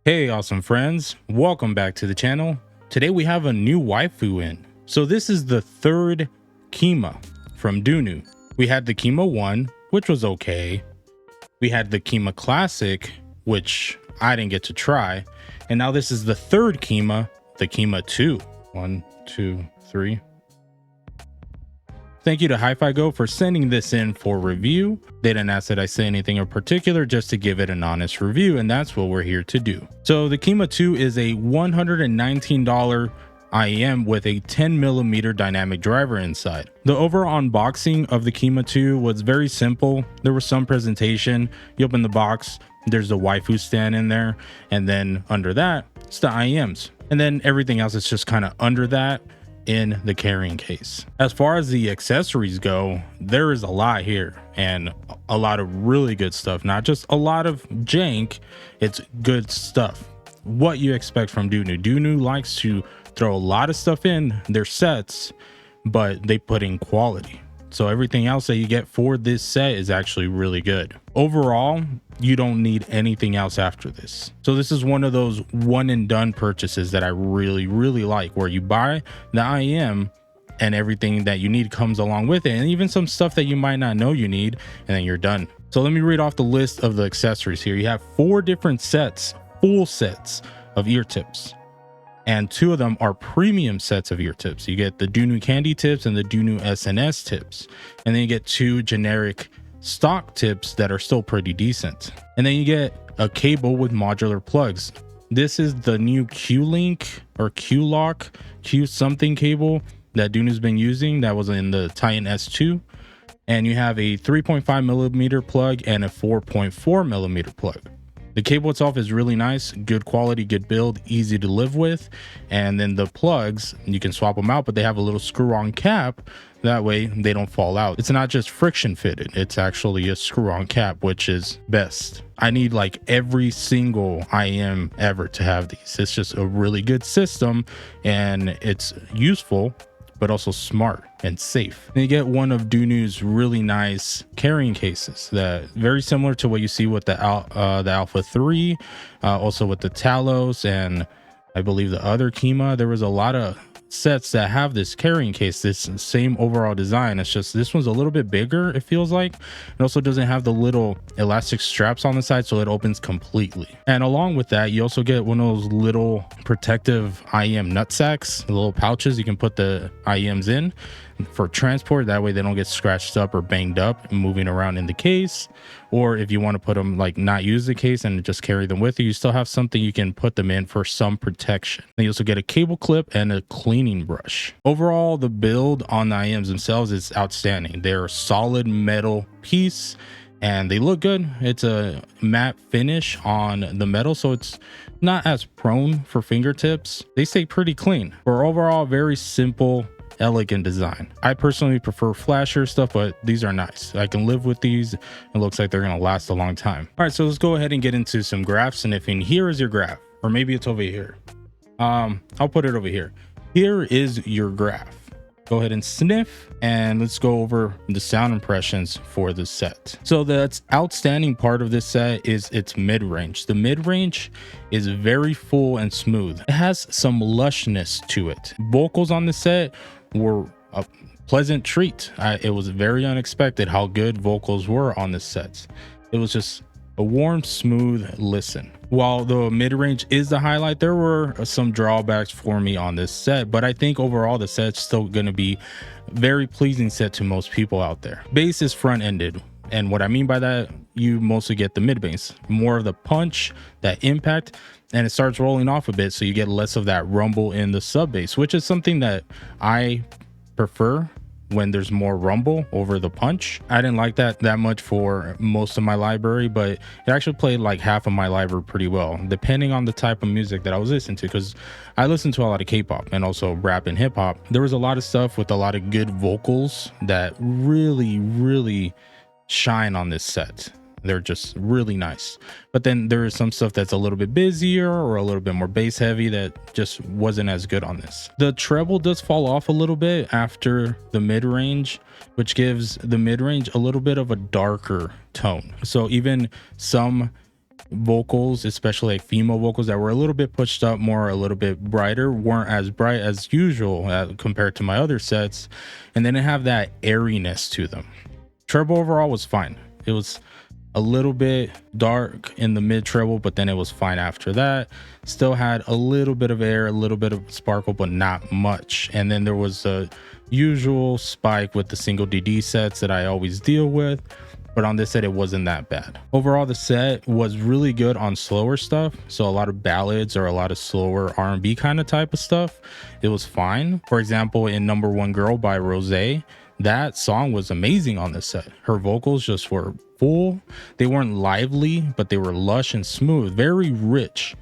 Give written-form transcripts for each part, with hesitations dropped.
Hey awesome friends, welcome back to the channel. Today we have a new waifu in. So this is the third Kima from Dunu. We had the Kima 1, which was okay. We had the Kima Classic, which I didn't get to try. And now this is the third Kima, the Kima 2. 1, 2, 3. Thank you to HiFiGo for sending this in for review. They didn't ask that I say anything in particular, just to give it an honest review, and that's what we're here to do. So the Kima 2 is a $119 IEM with a 10mm dynamic driver inside. The overall unboxing of the Kima 2 was very simple. There was some presentation. You open the box, there's the waifu stand in there, and then under that, it's the IEMs. And then everything else is just kind of under that in the carrying case. As far as the accessories go, there is a lot here and a lot of really good stuff, not just a lot of jank. It's good stuff, what you expect from Dunu. Dunu likes to throw a lot of stuff in their sets, but they put in quality. So everything else that you get for this set is actually really good. Overall, you don't need anything else after this. So this is one of those one and done purchases that I really like, where you buy the IEM and everything that you need comes along with it, and even some stuff that you might not know you need, and then you're done. So let me read off the list of the accessories here. You have 4 different sets, full sets of ear tips, and 2 of them are premium sets of ear tips. You get the Dunu candy tips and the Dunu SNS tips, and then you get 2 generic stock tips that are still pretty decent. And then you get a cable with modular plugs. This is the new Q-Link or Q-Lock, Q something cable that Dunu's been using that was in the Titan S2. And you have a 3.5mm plug and a 4.4mm plug. The cable itself is really nice, good quality, good build, easy to live with. And then the plugs, you can swap them out, but they have a little screw-on cap. That way they don't fall out. It's not just friction fitted, it's actually a screw-on cap, which is best. I need like every single IEM ever to have these. It's just a really good system and it's useful, but also smart and safe. And you get one of Dunu's really nice carrying cases that very similar to what you see with the Alpha 3, also with the Talos, and I believe the other Kima. There was a lot of sets that have this carrying case, this same overall design. It's just this one's a little bit bigger, it feels like. It also doesn't have the little elastic straps on the side, so it opens completely. And along with that, you also get one of those little protective IEM nut sacks, the little pouches you can put the IEMs in for transport. That way they don't get scratched up or banged up moving around in the case. Or if you want to put them, like, not use the case and just carry them with you, you still have something you can put them in for some protection. And you also get a cable clip and a cleaning brush. Overall, the build on the IEMs themselves is outstanding. They're a solid metal piece and they look good. It's a matte finish on the metal, so it's not as prone for fingertips. They stay pretty clean. For overall, very simple, elegant design. I personally prefer flasher stuff, but these are nice. I can live with these. It looks like they're going to last a long time. All right, so let's go ahead and get into some graph sniffing. Here is your graph, or maybe it's over here. I'll put it over here. Here is your graph. Go ahead and sniff, and let's go over the sound impressions for the set. So the outstanding part of this set is its mid-range. The mid-range is very full and smooth. It has some lushness to it. Vocals on the set were a pleasant treat. It was very unexpected how good vocals were on this set. It was just a warm, smooth listen. While the mid-range is the highlight, there were some drawbacks for me on this set, but I think overall the set's still going to be very pleasing set to most people out there. Bass is front-ended, and what I mean by that, you mostly get the mid-bass, more of the punch, that impact, and it starts rolling off a bit, so you get less of that rumble in the sub-bass, which is something that I prefer when there's more rumble over the punch. I didn't like that much for most of my library, but it actually played like half of my library pretty well, depending on the type of music that I was listening to, because I listened to a lot of K-pop and also rap and hip-hop. There was a lot of stuff with a lot of good vocals that really shine on this set. They're just really nice. But then there is some stuff that's a little bit busier or a little bit more bass heavy that just wasn't as good on this. The treble does fall off a little bit after the mid-range, which gives the mid-range a little bit of a darker tone. So even some vocals, especially like female vocals that were a little bit pushed up more, a little bit brighter, weren't as bright as usual compared to my other sets, and they didn't have that airiness to them. Treble overall was fine. It was a little bit dark in the mid treble, but then it was fine after that. Still had a little bit of air, a little bit of sparkle, but not much. And then there was a usual spike with the single DD sets that I always deal with, but on this set it wasn't that bad. Overall, the set was really good on slower stuff, so a lot of ballads or a lot of slower R&B kind of type of stuff, it was fine. For example, in Number One Girl by Rose, that song was amazing on this set. Her vocals just were full. They weren't lively, but they were lush and smooth, very rich.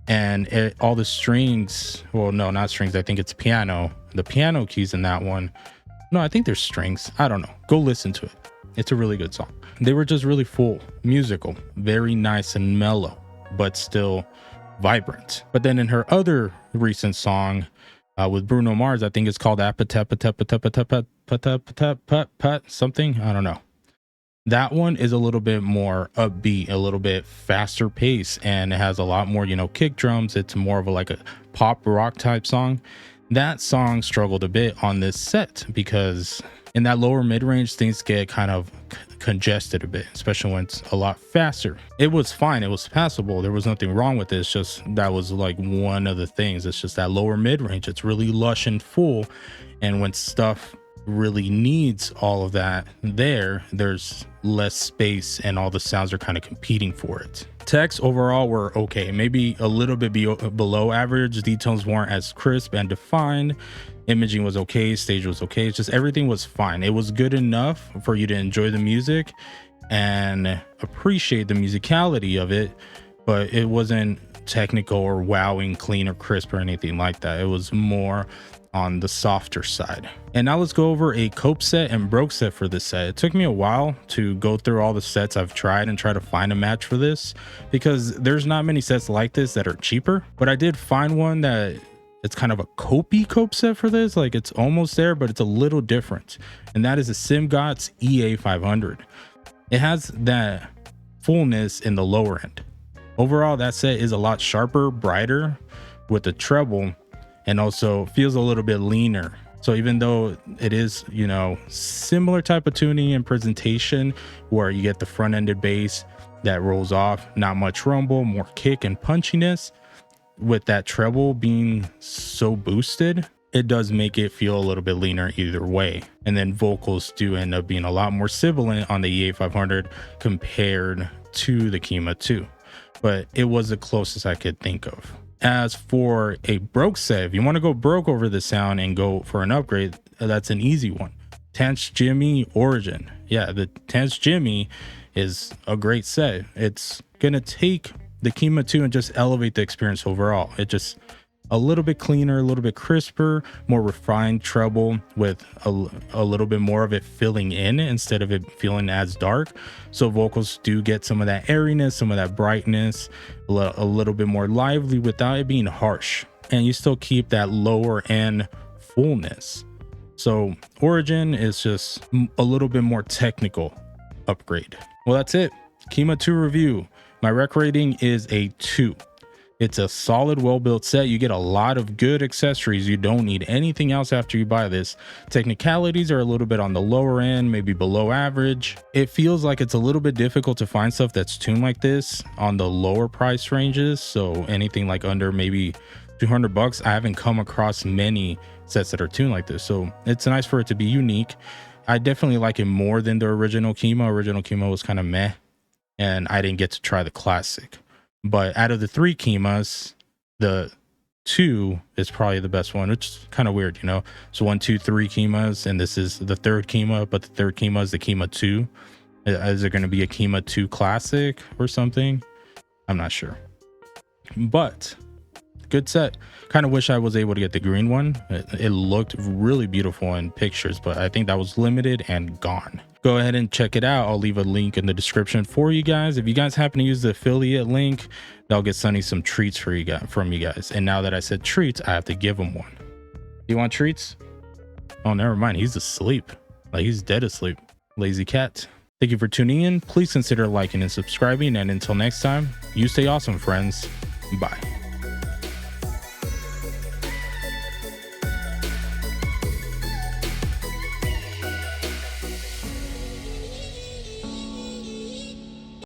And all the strings, well, no, not strings, I think it's piano. The piano keys in that one, no, I think there's strings, I don't know, go listen to it. It's a really good song. They were just really full, musical, very nice and mellow, but still vibrant. But then in her other recent song with Bruno Mars, I think it's called something, I don't know. That one is a little bit more upbeat, a little bit faster pace, and it has a lot more, you know, kick drums. It's more of like a pop rock type song. That song struggled a bit on this set because in that lower mid-range, things get kind of congested a bit, especially when it's a lot faster. It was fine, it was passable, there was nothing wrong with it. It's just that was like one of the things. It's just that lower mid-range, it's really lush and full, and when stuff really needs all of that, there's less space and all the sounds are kind of competing for it. Texts overall were okay, maybe a little bit below average. Details weren't as crisp and defined. Imaging was okay, stage was okay. It's just everything was fine. It was good enough for you to enjoy the music and appreciate the musicality of it, but it wasn't technical or wowing, clean or crisp or anything like that. It was more on the softer side. And now let's go over a cope set and broke set for this set. It took me a while to go through all the sets I've tried and try to find a match for this, because there's not many sets like this that are cheaper, but I did find one that it's kind of a copy cope set for this. Like it's almost there, but it's a little different. And that is a SimGot's EA 500. It has that fullness in the lower end. Overall, that set is a lot sharper, brighter with the treble, and also feels a little bit leaner. So even though it is, you know, similar type of tuning and presentation where you get the front ended bass that rolls off, not much rumble, more kick and punchiness, with that treble being so boosted, it does make it feel a little bit leaner either way. And then vocals do end up being a lot more sibilant on the EA 500 compared to the Kima 2. But it was the closest I could think of. As for a broke set, if you want to go broke over the sound and go for an upgrade, that's an easy one. Tense Jimmy Origin. Yeah, the Tense Jimmy is a great set. It's gonna take the Kima 2 and just elevate the experience overall. It just a little bit cleaner, a little bit crisper, more refined treble with a little bit more of it filling in instead of it feeling as dark. So vocals do get some of that airiness, some of that brightness, a little bit more lively without it being harsh. And you still keep that lower end fullness. So Origin is just a little bit more technical upgrade. Well, that's it. Kima 2 review. My rec rating is a 2. It's a solid, well-built set. You get a lot of good accessories. You don't need anything else after you buy this. Technicalities are a little bit on the lower end, maybe below average. It feels like it's a little bit difficult to find stuff that's tuned like this on the lower price ranges. So anything like under maybe 200 bucks, I haven't come across many sets that are tuned like this. So it's nice for it to be unique. I definitely like it more than the original Kima. Original Kima was kind of meh, and I didn't get to try the classic. But out of the 3 Kimas, the 2 is probably the best one, which is kind of weird, you know? So 1, 2, 3 Kimas, and this is the 3rd Kima, but the 3rd Kima is the Kima 2. Is there going to be a Kima 2 Classic or something? I'm not sure. But good set. Kind of wish I was able to get the green one. It looked really beautiful in pictures, but I think that was limited and gone. Go ahead and check it out. I'll leave a link in the description for you guys. If you guys happen to use the affiliate link, that'll get Sunny some treats for you guys, from you guys. And now that I said treats, I have to give him one. You want treats? Oh, never mind. He's asleep. Like he's dead asleep. Lazy cat. Thank you for tuning in. Please consider liking and subscribing. And until next time, you stay awesome, friends. Bye.